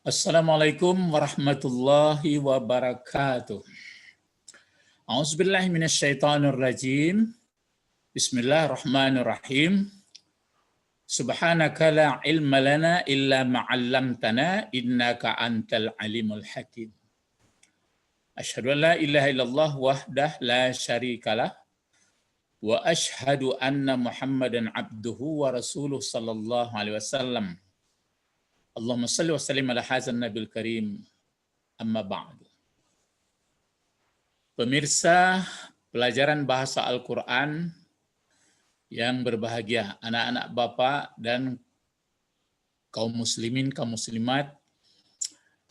Assalamualaikum warahmatullahi wabarakatuh. A'udzubillahi minasyaitonirrajim. Bismillahirrahmanirrahim. Subhanaka la ilma lana illa ma 'allamtana innaka antal alimul hakim. Asyhadu an la ilaha illallah wahdah la syarikalah wa asyhadu anna Muhammadan abduhu wa rasuluh sallallahu alaihi wasallam. Allahumma salli wa sallim ala hadzal nabil karim. Amma ba'du. Pemirsa pelajaran bahasa Al-Quran yang berbahagia, anak-anak Bapak dan kaum muslimin, kaum muslimat.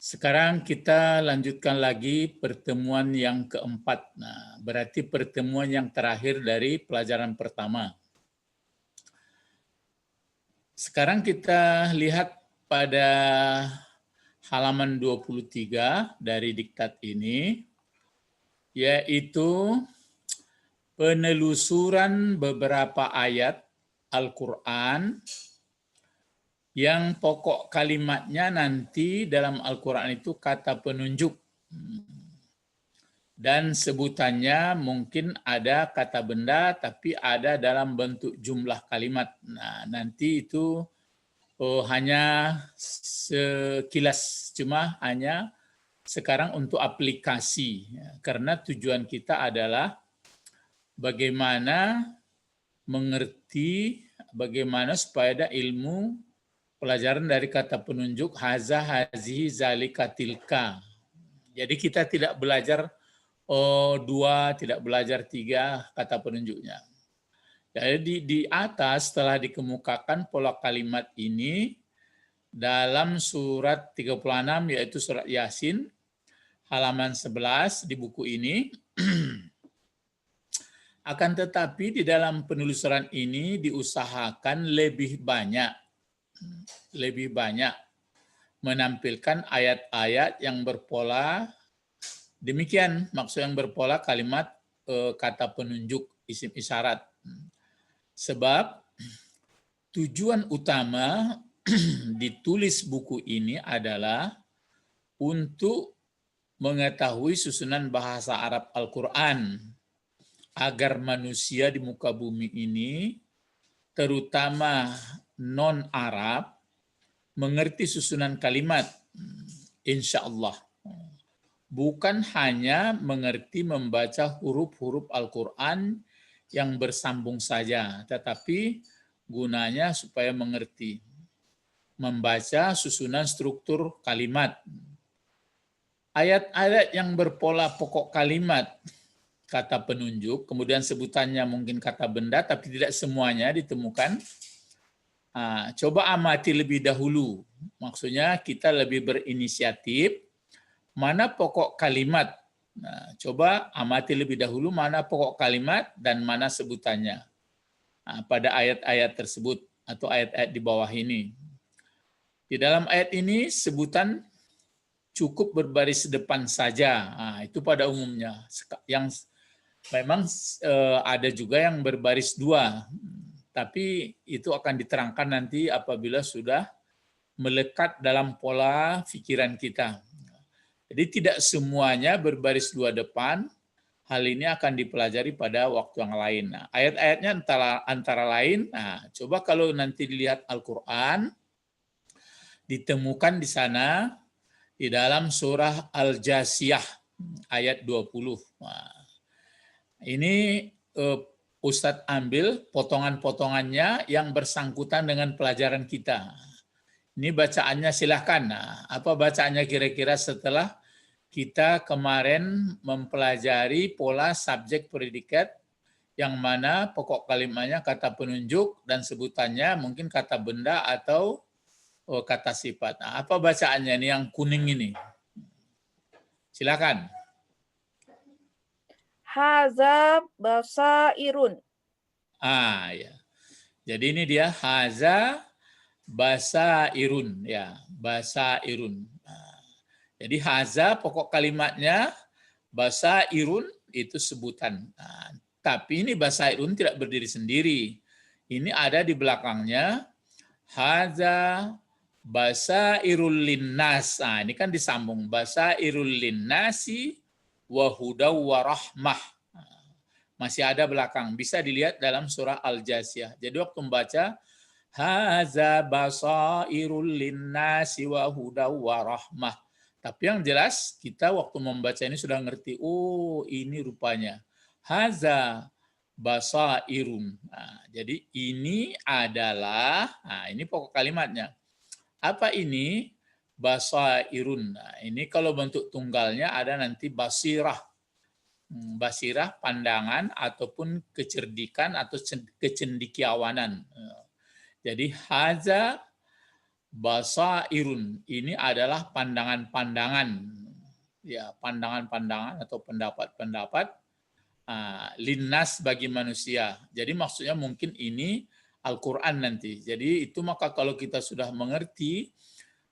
Sekarang kita lanjutkan lagi pertemuan yang keempat. Nah, berarti pertemuan yang terakhir dari pelajaran pertama. Sekarang kita lihat pada halaman 23 dari diktat ini, yaitu penelusuran beberapa ayat Al-Quran yang pokok kalimatnya nanti dalam Al-Quran itu kata penunjuk. Dan sebutannya mungkin ada kata benda, tapi ada dalam bentuk jumlah kalimat. Nah, nanti itu hanya sekilas, cuma hanya sekarang untuk aplikasi. Karena tujuan kita adalah bagaimana mengerti, bagaimana supaya ada ilmu pelajaran dari kata penunjuk haza, hazihi, zalika, tilka. Jadi kita tidak belajar dua, tidak belajar tiga kata penunjuknya. Jadi di atas telah dikemukakan pola kalimat ini dalam surat 36, yaitu surat Yasin, halaman 11 di buku ini. Akan tetapi di dalam penelusuran ini diusahakan lebih banyak menampilkan ayat-ayat yang berpola demikian, maksud yang berpola kalimat kata penunjuk, isim isyarat. Sebab tujuan utama ditulis buku ini adalah untuk mengetahui susunan bahasa Arab Al-Quran agar manusia di muka bumi ini, terutama non-Arab, mengerti susunan kalimat, insya Allah. Bukan hanya mengerti membaca huruf-huruf Al-Quran yang bersambung saja, tetapi gunanya supaya mengerti membaca susunan struktur kalimat. Ayat-ayat yang berpola pokok kalimat, kata penunjuk, kemudian sebutannya mungkin kata benda, tapi tidak semuanya ditemukan. Coba amati lebih dahulu. Maksudnya kita lebih berinisiatif, mana pokok kalimat. Coba amati lebih dahulu mana pokok kalimat dan mana sebutannya pada ayat-ayat tersebut atau ayat-ayat di bawah ini. Di dalam ayat ini sebutan cukup berbaris depan saja. Itu pada umumnya. Yang memang ada juga yang berbaris dua. Tapi itu akan diterangkan nanti apabila sudah melekat dalam pola pikiran kita. Jadi tidak semuanya berbaris dua depan. Hal ini akan dipelajari pada waktu yang lain. Ayat-ayatnya antara lain, coba kalau nanti dilihat Al-Quran, ditemukan di sana di dalam surah Al-Jasiyah ayat 20. Ini Ustadz ambil potongan-potongannya yang bersangkutan dengan pelajaran kita. Ini bacaannya silahkan. Apa bacaannya kira-kira setelah kita kemarin mempelajari pola subjek predikat yang mana pokok kalimatnya kata penunjuk dan sebutannya mungkin kata benda atau kata sifat. Apa bacaannya ini yang kuning ini? Silakan. Haza basairun. Ya. Jadi ini dia haza basairun, ya, basairun. Jadi haza pokok kalimatnya, basairun itu sebutan. Tapi ini basairun tidak berdiri sendiri. Ini ada di belakangnya haza Basairul linnas. Nah, ini kan disambung. Basairul linnasi wa hudaw wa rahmah. Masih ada belakang. Bisa dilihat dalam surah Al-Jasiyah. Jadi waktu membaca haza basairul linnasi wa hudaw wa rahmah. Tapi yang jelas kita waktu membaca ini sudah ngerti, oh ini rupanya haza basairun. Nah, jadi ini adalah, nah ini pokok kalimatnya. Apa ini? Basairun. Nah, ini kalau bentuk tunggalnya ada nanti basirah. Basirah, pandangan, ataupun kecerdikan atau kecendikiawanan. Jadi haza basairun. Ini adalah pandangan-pandangan. Ya, pandangan-pandangan atau pendapat-pendapat linnas bagi manusia. Jadi maksudnya mungkin ini Al-Quran nanti. Jadi itu maka kalau kita sudah mengerti,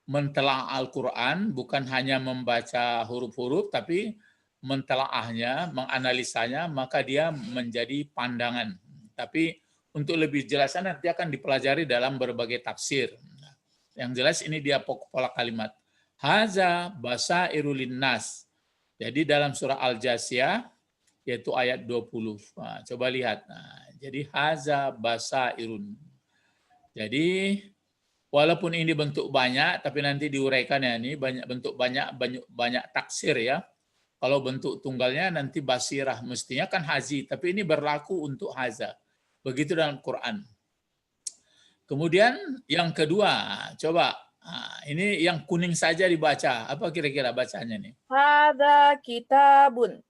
mentelaah Al-Quran, bukan hanya membaca huruf-huruf, tapi mentelaahnya, menganalisanya, maka dia menjadi pandangan. Tapi untuk lebih jelasnya nanti akan dipelajari dalam berbagai tafsir. Yang jelas ini dia pokok pola kalimat. Haza basairul linnas. Jadi dalam surah Al-Jasiyah, yaitu ayat 20. Nah, coba lihat. Nah, jadi haza basairun. Jadi walaupun ini bentuk banyak, tapi nanti diuraikan ya, ini banyak bentuk banyak taksir ya. Kalau bentuk tunggalnya nanti basirah, mestinya kan hazi, tapi ini berlaku untuk haza. Begitu dalam Quran. Kemudian yang kedua, coba ini yang kuning saja dibaca. Apa kira-kira bacanya nih? Hada kitabun.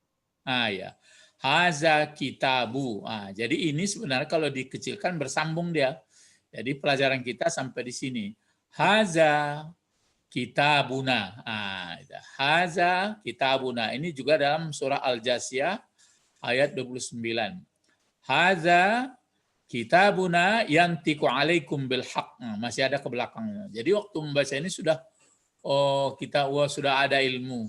Ya. Haza kitabu. Jadi ini sebenarnya kalau dikecilkan bersambung dia. Jadi pelajaran kita sampai di sini. Haza kitabuna. Haza kitabuna. Ini juga dalam surah Al-Jasiyah ayat 29. Haza kitabuna yantiqu alaikum bil haq. Masih ada ke belakangnya. Jadi waktu membaca ini sudah kita sudah ada ilmu.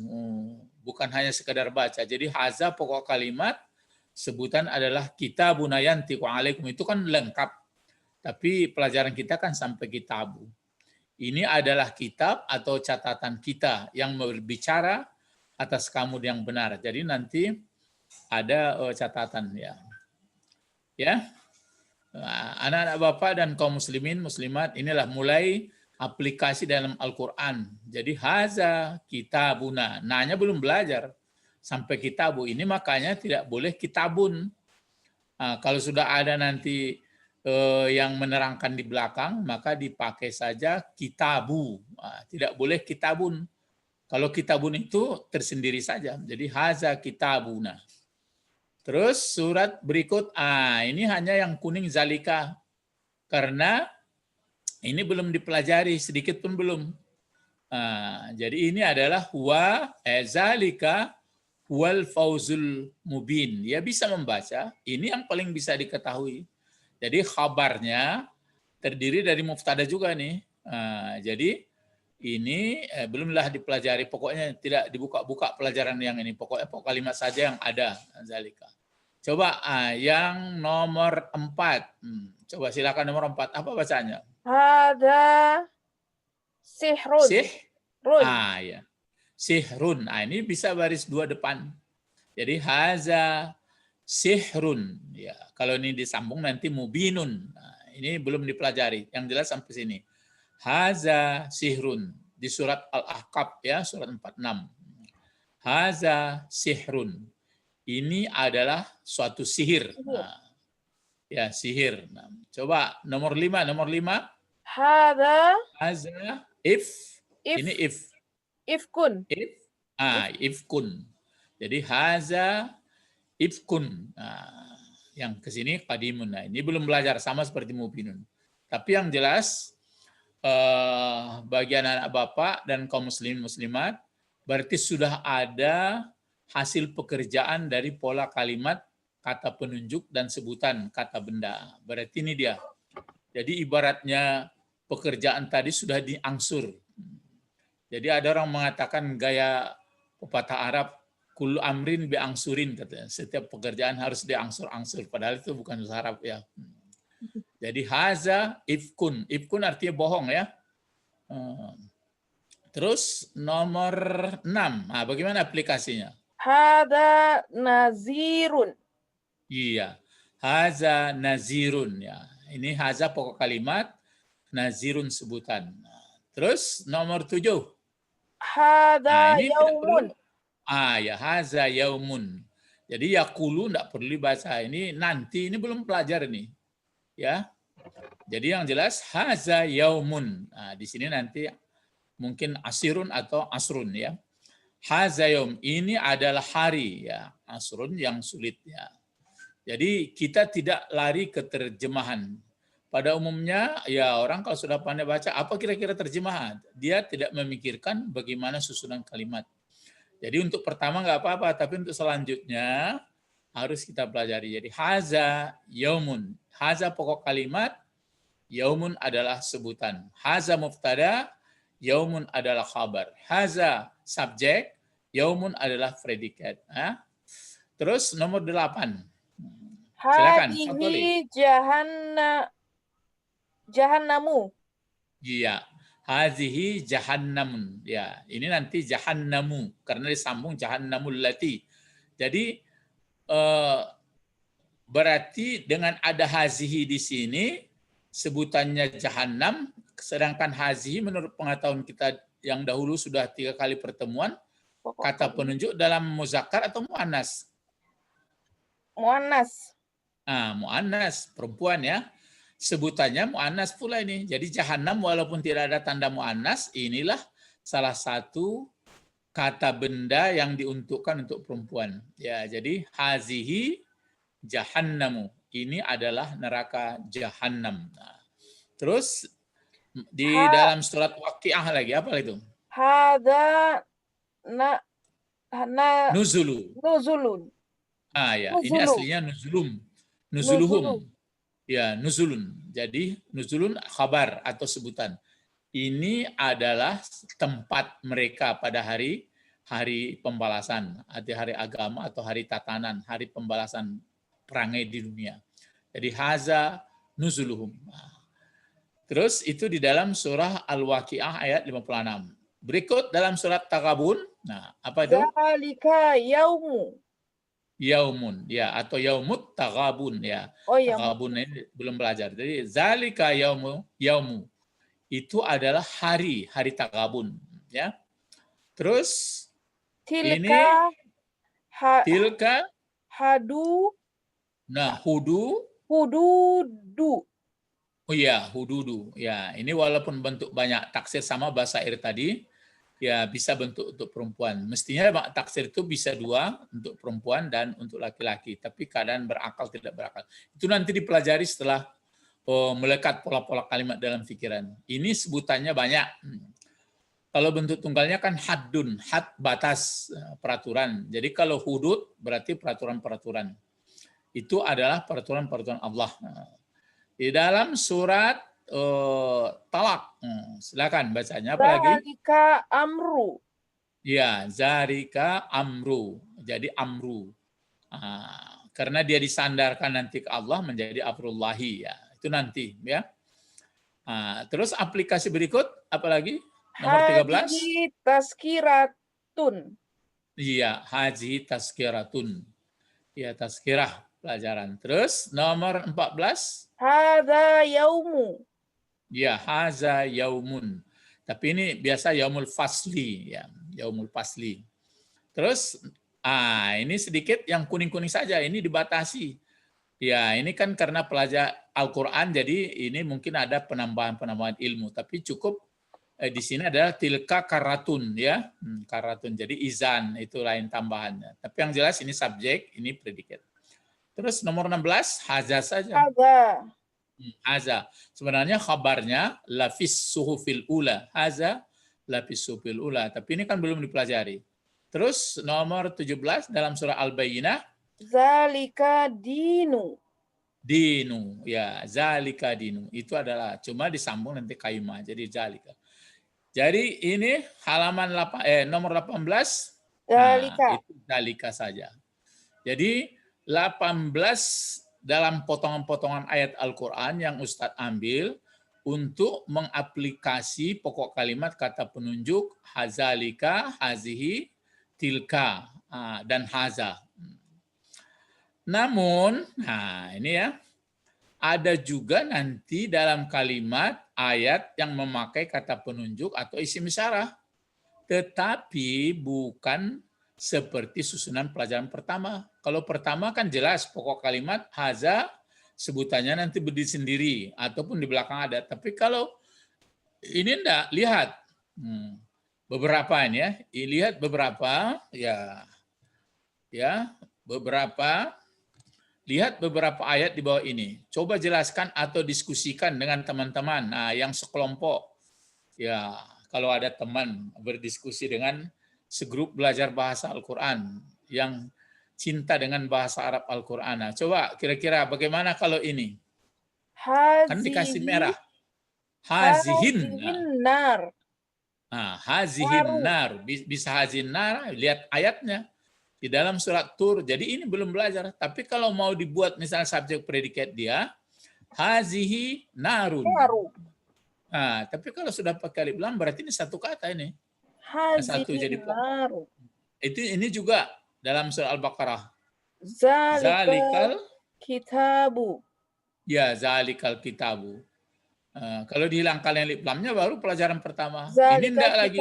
Bukan hanya sekedar baca. Jadi haza pokok kalimat, sebutan adalah kitabuna yantiqu alaikum. Itu kan lengkap. Tapi pelajaran kita kan sampai kitabu. Ini adalah kitab atau catatan kita yang berbicara atas kamu yang benar. Jadi nanti ada catatan ya. Ya. Anak-anak Bapak dan kaum muslimin, muslimat, inilah mulai aplikasi dalam Al-Qur'an. Jadi haza kitabuna. Nanya belum belajar sampai kitabu. Ini makanya tidak boleh kitabun. Kalau sudah ada nanti yang menerangkan di belakang, maka dipakai saja kitabu. Tidak boleh kitabun. Kalau kitabun itu tersendiri saja. Jadi haza kitabuna. Terus surat berikut, ini hanya yang kuning zalika. Karena ini belum dipelajari, sedikit pun belum. Jadi ini adalah zalika wal fauzul mubin. Dia bisa membaca, ini yang paling bisa diketahui. Jadi khabarnya terdiri dari mubtada juga nih. Jadi ini belumlah dipelajari. Pokoknya tidak dibuka-buka pelajaran yang ini. Pokoknya pokok kalimat saja yang ada. Zalika. Coba yang nomor 4. Coba silakan nomor 4. Apa bacanya? Hada sihrun. Sihrun. Ya. Sihrun. Ini bisa baris 2 depan. Jadi haza sihrun. Ya, kalau ini disambung nanti mubinun. Ini belum dipelajari. Yang jelas sampai sini. Haza sihrun. Di surat Al-Ahqaf ya, surat 46. Haza sihrun. Ini adalah suatu sihir. Ya, sihir. Coba nomor 5. Haza ini if. Ifkun. Ifkun. Jadi haza ifkun. Yang ke sini qadimun. Ini belum belajar, sama seperti mubinun. Tapi yang jelas bagi anak-anak Bapak dan kaum muslimin muslimat, berarti sudah ada hasil pekerjaan dari pola kalimat, kata penunjuk, dan sebutan kata benda. Berarti ini dia. Jadi ibaratnya pekerjaan tadi sudah diangsur. Jadi ada orang mengatakan gaya pepatah Arab, kul amrin biangsurin, katanya. Setiap pekerjaan harus diangsur-angsur. Padahal itu bukan bahasa Arab ya. Jadi haza ifkun. Ifkun artinya bohong ya. Eh, Terus nomor 6. Nah, bagaimana aplikasinya? Hada nazirun. Iya. Haza nazirun ya. Ini haza pokok kalimat, nazirun sebutan. Nah, terus nomor 7. Nah, Hada ini tidak perlu. yaumun. Ya, haza yaumun. Jadi yakulu tidak perlu dibaca. Ini nanti, ini belum pelajar nih. Ya. Jadi yang jelas haza yaumun. Nah, di sini nanti mungkin asirun atau asrun ya. Haza yaum, ini adalah hari ya. Asrun yang sulit ya. Jadi kita tidak lari ke terjemahan. Pada umumnya ya orang kalau sudah pandai baca apa kira-kira terjemahan, dia tidak memikirkan bagaimana susunan kalimat. Jadi untuk pertama nggak apa-apa, tapi untuk selanjutnya harus kita pelajari. Jadi haza yaumun, haza pokok kalimat, yaumun adalah sebutan. Haza mubtada, yaumun adalah khabar. Haza subjek, yaumun adalah predikat. Terus nomor 8. Silakan, Fadholi. Hadihi jahannamu. Iya. Hazihi jahannamun. Ya, ini nanti jahannamu karena disambung jahannamul lati. Jadi berarti dengan ada hazihi di sini sebutannya jahannam, sedangkan hazihi menurut pengetahuan kita yang dahulu sudah 3 kali pertemuan, kata penunjuk dalam muzakkar atau muannas? Muannas. Muannas, perempuan ya. Sebutannya muannas pula ini. Jadi jahannam walaupun tidak ada tanda muannas, inilah salah satu kata benda yang diuntukkan untuk perempuan. Ya, jadi hazihi jahannamu. Ini adalah neraka jahannam. Nah, terus di dalam surat Waqiah lagi apa itu? Hada Nuzulu. nuzulun. Ya, ini aslinya nuzulum. Nuzuluhum. Ya, nuzulun. Jadi nuzulun khabar atau sebutan. Ini adalah tempat mereka pada hari pembalasan, hari agama atau hari tatanan, hari pembalasan perangai di dunia. Jadi haza nuzuluhum. Terus itu di dalam surah Al-Waqiah ayat 56. Berikut dalam surat Taghabun. Nah, apa itu? Zalika yaumu. Yaumun ya, atau yaumut taghabun ya. Taghabun ini belum belajar. Jadi zalika yaumu itu adalah hari taghabun ya. Terus ini tilka hadu. Nah, hududu. Oh iya, hududu. Ya, ini walaupun bentuk banyak taksir sama bahasa air tadi, ya bisa bentuk untuk perempuan. Mestinya taksir itu bisa 2 untuk perempuan dan untuk laki-laki. Tapi keadaan berakal tidak berakal. Itu nanti dipelajari setelah melekat pola-pola kalimat dalam pikiran. Ini sebutannya banyak. Kalau bentuk tunggalnya kan haddun, had batas peraturan. Jadi kalau hudud berarti peraturan-peraturan. Itu adalah peraturan-peraturan Allah. Di dalam surat Talak. Silakan bacanya apa lagi? Zalika amru. Ya, Zarika amru. Jadi amru. Karena dia disandarkan nanti ke Allah menjadi amrullahi ya. Itu nanti ya. Terus aplikasi berikut apa lagi? Nomor 13. Haji tazkiratun. Iya, haji tazkiratun. Ya, tazkirah pelajaran. Terus nomor 14. Hadza yaumu. Ya, haza yaumun. Tapi ini biasa yaumul fasli ya, yaumul fasli. Terus ini sedikit yang kuning-kuning saja, ini dibatasi. Ya, ini kan karena pelajar Al-Qur'an jadi ini mungkin ada penambahan-penambahan ilmu, tapi cukup di sini adalah tilka karatun ya. Karatun. Jadi izan itu lain tambahannya. Tapi yang jelas ini subjek, ini predikat. Terus nomor 16 haza saja. Haza. Sebenarnya kabarnya lafis suhufil ula. Haza lafis suhufil ula. Tapi ini kan belum dipelajari. Terus nomor 17 dalam surah Al-Bayyinah. Zalika dinu. Dinu. Ya, zalika dinu. Itu adalah cuma disambung nanti kaimah. Jadi zalika. Jadi ini halaman nomor 18. Zalika. Itu zalika saja. Jadi 18 dalam potongan-potongan ayat Al-Quran yang Ustadz ambil, untuk mengaplikasi pokok kalimat kata penunjuk hazalika, hazihi, tilka, dan haza. Namun, ini ya, ada juga nanti dalam kalimat ayat yang memakai kata penunjuk atau isim isyarah, tetapi bukan seperti susunan pelajaran pertama. Kalau pertama kan jelas pokok kalimat haza, sebutannya nanti berdiri sendiri ataupun di belakang ada. Tapi kalau ini enggak, lihat beberapa ini ya, lihat beberapa beberapa, lihat beberapa ayat di bawah ini. Coba jelaskan atau diskusikan dengan teman-teman yang sekelompok. Ya, kalau ada teman berdiskusi dengan segrup belajar bahasa Al-Qur'an yang cinta dengan bahasa Arab Al-Qur'an. Nah, coba kira-kira bagaimana kalau ini? Kan dikasih merah. Hazihin. nar. Hazihin nar. Bisa hazin nar, lihat ayatnya. Di dalam surat Tur. Jadi ini belum belajar. Tapi kalau mau dibuat misalnya subjek predikat dia, hazihi narun. Tapi kalau sudah pakai alif lam berarti ini satu kata ini. Satu jadi naru. Ini juga dalam surah Al-Baqarah. Zalikal kitabu. Ya, zalikal kitabu. Kalau dihilangkan alif lamnya baru pelajaran pertama. Zalikal ini enggak lagi.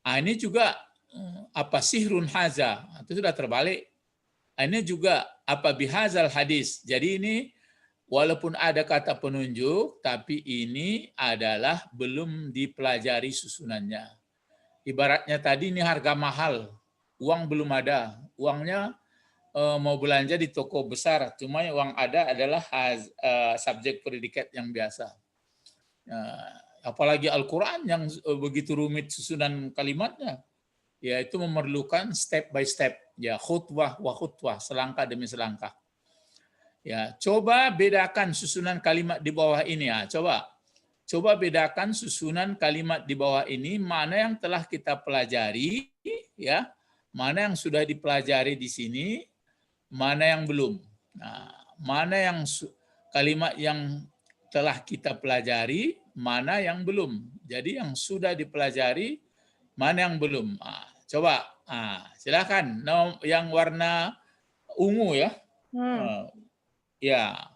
Ini juga sihrun haza. Itu sudah terbalik. Ini juga bihazal hadis. Jadi ini walaupun ada kata penunjuk, tapi ini adalah belum dipelajari susunannya. Ibaratnya tadi ini harga mahal, uang belum ada, uangnya mau belanja di toko besar, cuma uang ada adalah subjek predikat yang biasa. Apalagi Al-Quran yang begitu rumit susunan kalimatnya, yaitu memerlukan step by step, ya khutbah wa khutbah, selangkah demi selangkah. Ya, coba bedakan susunan kalimat di bawah ini ya. Coba bedakan susunan kalimat di bawah ini, mana yang telah kita pelajari ya, mana yang sudah dipelajari di sini, mana yang belum. Nah, mana yang kalimat yang telah kita pelajari, mana yang belum. Jadi yang sudah dipelajari, mana yang belum. Coba silakan yang warna ungu ya. Ya,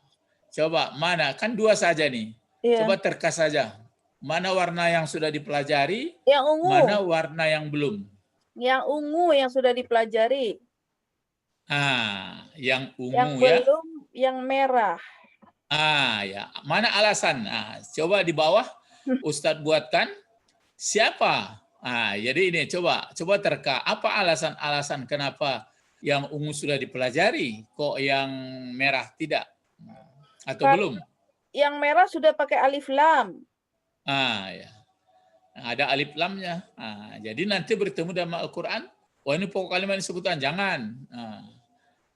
coba mana? Kan dua saja nih. Iya. Coba terka saja. Mana warna yang sudah dipelajari? Yang ungu. Mana warna yang belum? Yang ungu yang sudah dipelajari. Yang ungu yang belum, yang merah. Ya. Mana alasan? Coba di bawah Ustadz buatkan. Siapa? Jadi ini coba terka. Apa alasan kenapa yang ungu sudah dipelajari, kok yang merah tidak? Atau belum? Yang merah sudah pakai alif lam. Ya. Ada alif lamnya. Jadi nanti bertemu dalam Al-Quran, ini pokok kalimat disebutkan, jangan.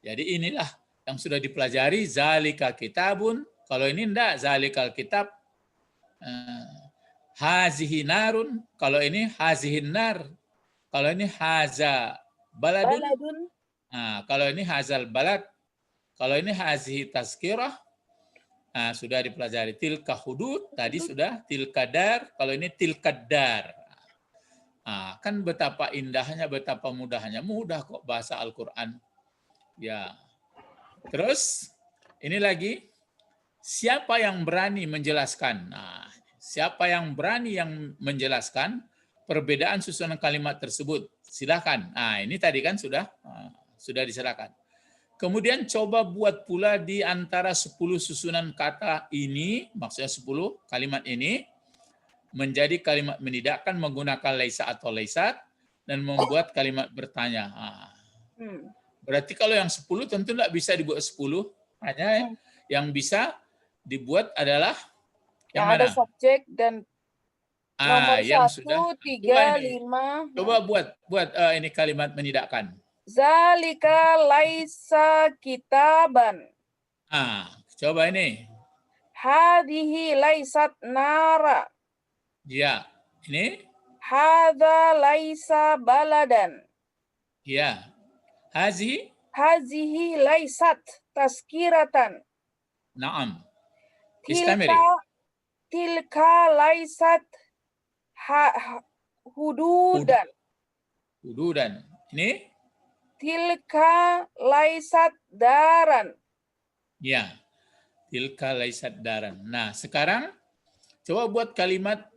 Jadi inilah yang sudah dipelajari, zalika kitabun. Kalau ini enggak, zalikal kitab. Hazihi narun. Kalau ini hazihin nar. Kalau ini haza baladun. Kalau ini hazal balad, kalau ini hazihi tazkirah, sudah dipelajari. Tilka hudud, tadi sudah tilka dar, kalau ini tilka dar. Kan betapa indahnya, betapa mudahnya. Mudah kok bahasa Al-Quran. Ya. Terus, ini lagi, siapa yang berani menjelaskan? Siapa yang berani yang menjelaskan perbedaan susunan kalimat tersebut? Silakan. Ini tadi kan sudah disilakan. Kemudian coba buat pula di antara 10 susunan kata ini, maksudnya 10 kalimat ini, menjadi kalimat menidakkan menggunakan laisa atau laisat, dan membuat kalimat bertanya. Berarti kalau yang 10 tentu tidak bisa dibuat 10, hanya yang bisa dibuat adalah yang mana? Ada subjek dan nomor yang 1, sudah 3, 5. Coba buat ini kalimat menidakkan. Zalika laisa kitaban. Coba ini. Hadihi laisat nara. Ya, ini. Hadza laisa baladan. Ya. Hazihi laisat tazkiratan. Naam. Tilka tilka laisat hududan. Hududan. Ini? Tilka laisat daran. Ya. Tilka laisat daran. Nah, sekarang coba buat kalimat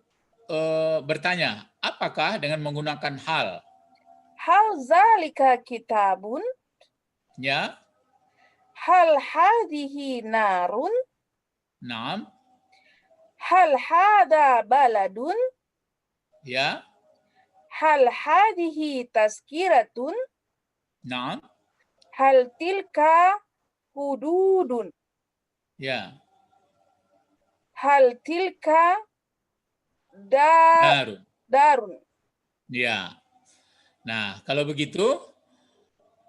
bertanya. Apakah dengan menggunakan hal? Hal zalika kitabun? Ya. Hal hadhihi narun? Naam. Hal hada baladun? Ya. Hal hadhihi tazkiratun? Naam. Hal tilka hududun? Ya. Hal tilka Darun. darun? Ya. Nah, kalau begitu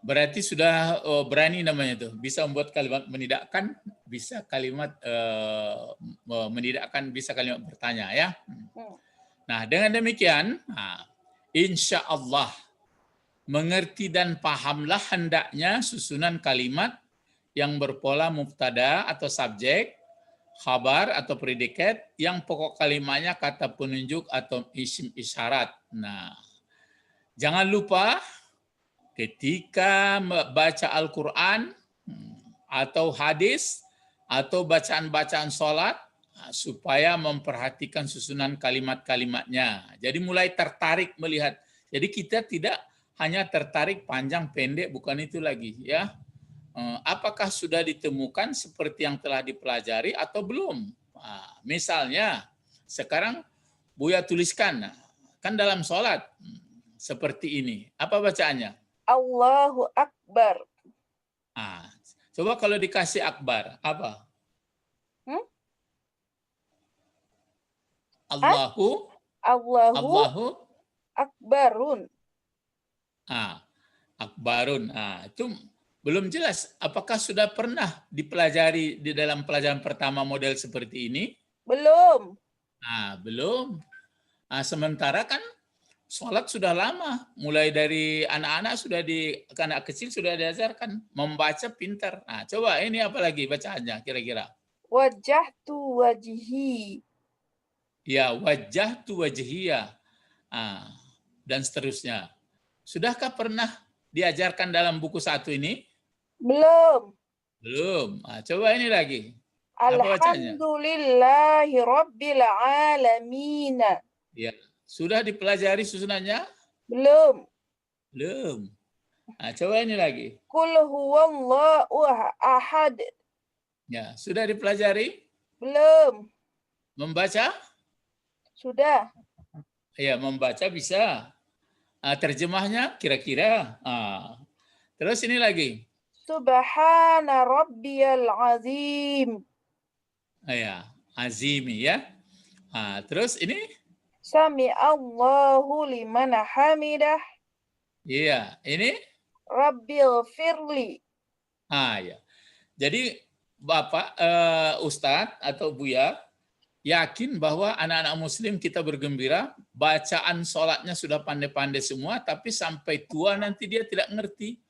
berarti sudah berani namanya tuh. Bisa membuat kalimat menidakkan, bisa kalimat menidakkan, bisa kalimat bertanya ya. Nah, dengan demikian, insya Allah mengerti dan pahamlah hendaknya susunan kalimat yang berpola mubtada atau subjek, khabar atau predikat, yang pokok kalimatnya kata penunjuk atau isim isyarat. Nah, jangan lupa ketika baca Al-Quran atau hadis atau bacaan-bacaan sholat, supaya memperhatikan susunan kalimat-kalimatnya. Jadi mulai tertarik melihat. Jadi kita tidak hanya tertarik panjang pendek, bukan itu lagi ya. Apakah sudah ditemukan seperti yang telah dipelajari atau belum? Misalnya sekarang Buya tuliskan, kan dalam sholat seperti ini. Apa bacaannya? Allahu Akbar. Coba kalau dikasih akbar, apa? Allahu akbarun. Akbarun. Itu belum jelas. Apakah sudah pernah dipelajari di dalam pelajaran pertama model seperti ini? Belum. Belum. Sementara kan sholat sudah lama. Mulai dari anak-anak anak kecil sudah diajarkan membaca pintar. Coba ini apa lagi bacaannya kira-kira? Wajjahtu wajhi. Ya, wajjahtu wajhiya. Dan seterusnya. Sudahkah pernah diajarkan dalam buku satu ini? Belum. Belum. Coba ini lagi. Alhamdulillahi Rabbil Alamin. Ya. Sudah dipelajari susunannya? Belum. Belum. Coba ini lagi. Qul huwallahu ahad. Ya, sudah dipelajari? Belum. Membaca? Sudah. Ya, membaca bisa. Terjemahnya kira-kira. Terus ini lagi. Subhana rabbiyal azim. Ya, azimi ya. Terus ini? Sami Allahu liman hamidah. Iya, ini? Rabbil firli. Ya. Jadi Bapak, Ustadz atau Buya, yakin bahwa anak-anak muslim kita bergembira, bacaan sholatnya sudah pandai-pandai semua, tapi sampai tua nanti dia tidak ngerti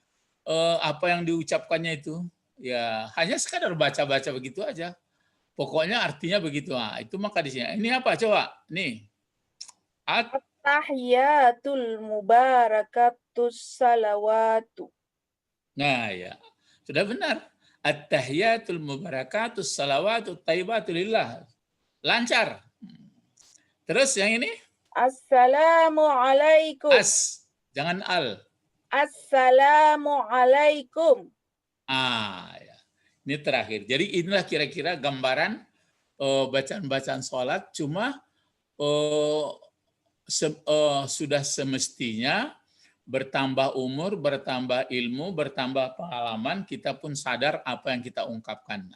apa yang diucapkannya itu. Ya, hanya sekadar baca-baca begitu aja. Pokoknya artinya begitu. Itu maka di sini. Ini apa coba? Nih. At-tahiyatul mubarakatus salawatu. Nah, ya. Sudah benar. At-tahiyatul mubarakatus salawatu taibatu lillah. Lancar. Terus yang ini? Assalamualaikum. Jangan al. Assalamualaikum. Ya. Ini terakhir. Jadi inilah kira-kira gambaran bacaan-bacaan sholat. Cuma sudah semestinya bertambah umur, bertambah ilmu, bertambah pengalaman, kita pun sadar apa yang kita ungkapkan.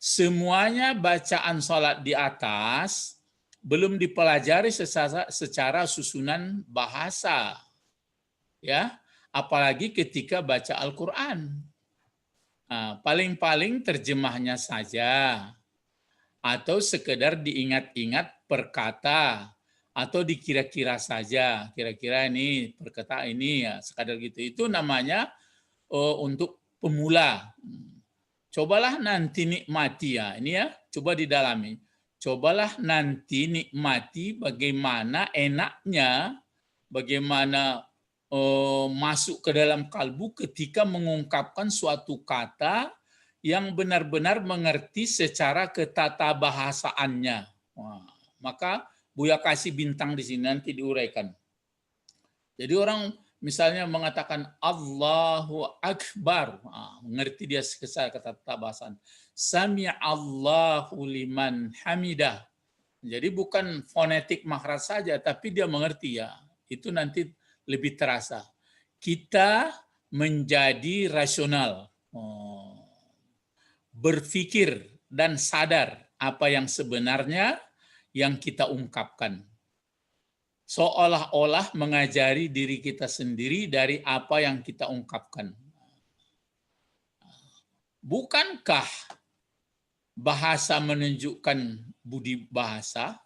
Semuanya bacaan sholat di atas belum dipelajari secara susunan bahasa, ya, apalagi ketika baca Al-Quran. Paling-paling terjemahnya saja, atau sekedar diingat-ingat perkata, atau dikira-kira saja, kira-kira ini perkata ini ya, sekadar gitu. Itu namanya untuk pemula. Cobalah nanti nikmati ya, ini ya, coba didalami. cobalah nanti nikmati bagaimana enaknya, bagaimana masuk ke dalam kalbu ketika mengungkapkan suatu kata yang benar-benar mengerti secara ketatabahasaannya. Wah, maka Buya kasih bintang di sini nanti diuraikan. Jadi orang misalnya mengatakan Allahu Akbar, mengerti dia secara ketatabahasan. Sami Allahu liman hamidah. Jadi bukan fonetik makhraj saja, tapi dia mengerti ya. Itu nanti lebih terasa. Kita menjadi rasional, berpikir dan sadar apa yang sebenarnya yang kita ungkapkan. Seolah-olah mengajari diri kita sendiri dari apa yang kita ungkapkan. Bukankah bahasa menunjukkan budi bahasa?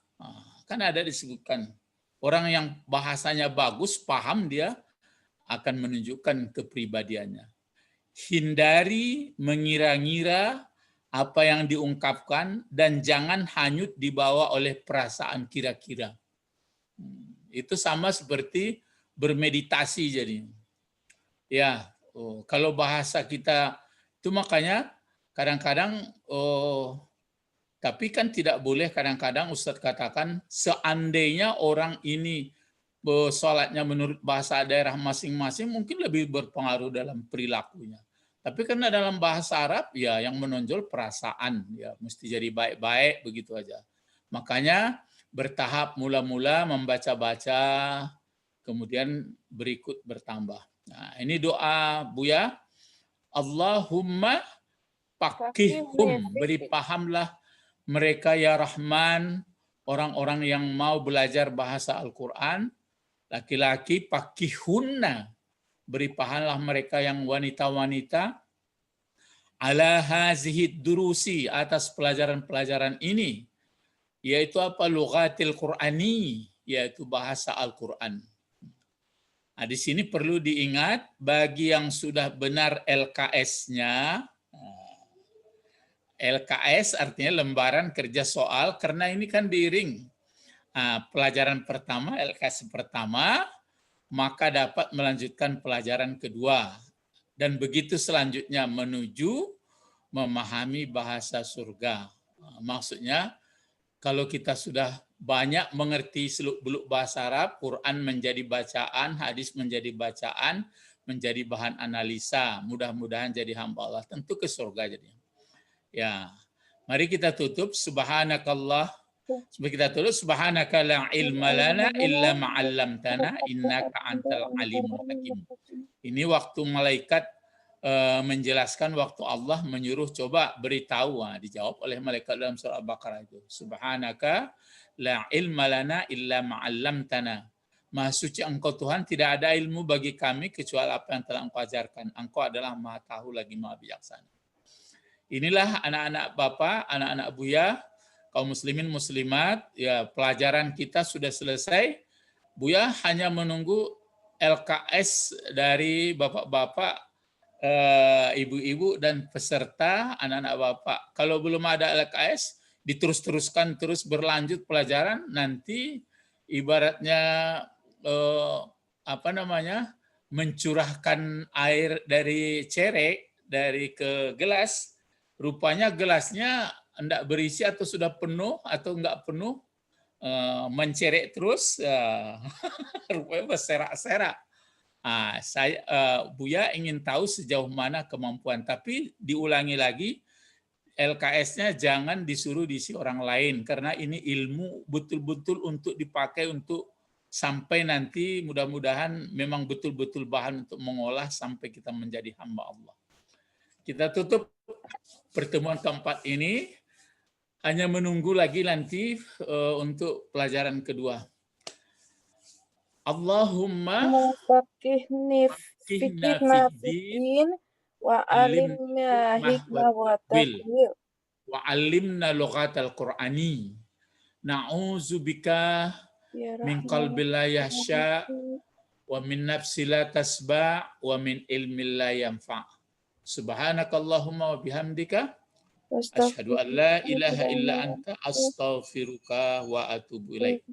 Kan ada disebutkan. Orang yang bahasanya bagus, paham dia akan menunjukkan kepribadiannya. Hindari mengira-ngira apa yang diungkapkan dan jangan hanyut dibawa oleh perasaan kira-kira. Itu sama seperti bermeditasi jadi. Ya, kalau bahasa kita itu makanya kadang-kadang tapi kan tidak boleh kadang-kadang Ustadz katakan seandainya orang ini sholatnya menurut bahasa daerah masing-masing mungkin lebih berpengaruh dalam perilakunya. Tapi karena dalam bahasa Arab ya yang menonjol perasaan, ya mesti jadi baik-baik begitu aja. Makanya bertahap mula-mula membaca-baca, kemudian berikut bertambah. Nah, ini doa Buya. Allahumma faqihhum, beri pahamlah mereka ya Rahman, orang-orang yang mau belajar bahasa Al-Quran, laki-laki faqihhunna, beri pahamlah mereka yang wanita-wanita, ala hazihi durusi, atas pelajaran-pelajaran ini, yaitu apa? Lughatil Qur'ani, yaitu bahasa Al-Quran. Nah, di sini perlu diingat bagi yang sudah benar LKS-nya, LKS artinya lembaran kerja soal, karena ini kan diiring. Pelajaran pertama, LKS pertama, maka dapat melanjutkan pelajaran kedua. Dan begitu selanjutnya menuju memahami bahasa surga. Maksudnya, kalau kita sudah banyak mengerti seluk-beluk bahasa Arab, Quran menjadi bacaan, hadis menjadi bacaan, menjadi bahan analisa. Mudah-mudahan jadi hamba Allah. Tentu ke surga jadinya. Ya, mari kita tutup. Subhanakallah. Kita tulis subhanaka la ilma lana illa ma'allamtana innaka antal alimul hakim. Ini waktu malaikat menjelaskan, waktu Allah menyuruh coba beritahu, dijawab oleh malaikat dalam surah Al-Baqarah itu. Subhanaka la ilma lana illa ma'allamtana. Maha suci Engkau Tuhan, tidak ada ilmu bagi kami kecuali apa yang telah Engkau ajarkan. Engkau adalah Maha tahu lagi Maha bijaksana. Inilah anak-anak Bapak, anak-anak Buya, kaum muslimin muslimat, ya pelajaran kita sudah selesai. Buya hanya menunggu LKS dari bapak-bapak, ibu-ibu dan peserta anak-anak Bapak. Kalau belum ada LKS, diterus-teruskan terus berlanjut pelajaran, nanti ibaratnya mencurahkan air dari cerek dari ke gelas, rupanya gelasnya enggak berisi atau sudah penuh atau enggak penuh, mencerek terus, rupanya berserak-serak. Buya ingin tahu sejauh mana kemampuan, tapi diulangi lagi, LKS-nya jangan disuruh diisi orang lain, karena ini ilmu betul-betul untuk dipakai untuk sampai nanti mudah-mudahan memang betul-betul bahan untuk mengolah sampai kita menjadi hamba Allah. Kita tutup pertemuan keempat ini. Hanya menunggu lagi nanti untuk pelajaran kedua. Allahumma faqihna fiddin wa alimna hikmah wa ta'wil wa alimna lughatal Qur'ani. Na'udzu bika min qalbi la yahsya wa min nafsi la tasba' wa min ilmi la yanfa'. Subhanakallahumma wa bihamdika Asyhadu an la ilaha illa anta astaghfiruka wa atubu ilaik.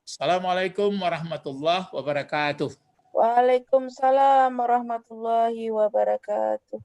Assalamualaikum warahmatullahi wabarakatuh. Waalaikumsalam warahmatullahi wabarakatuh.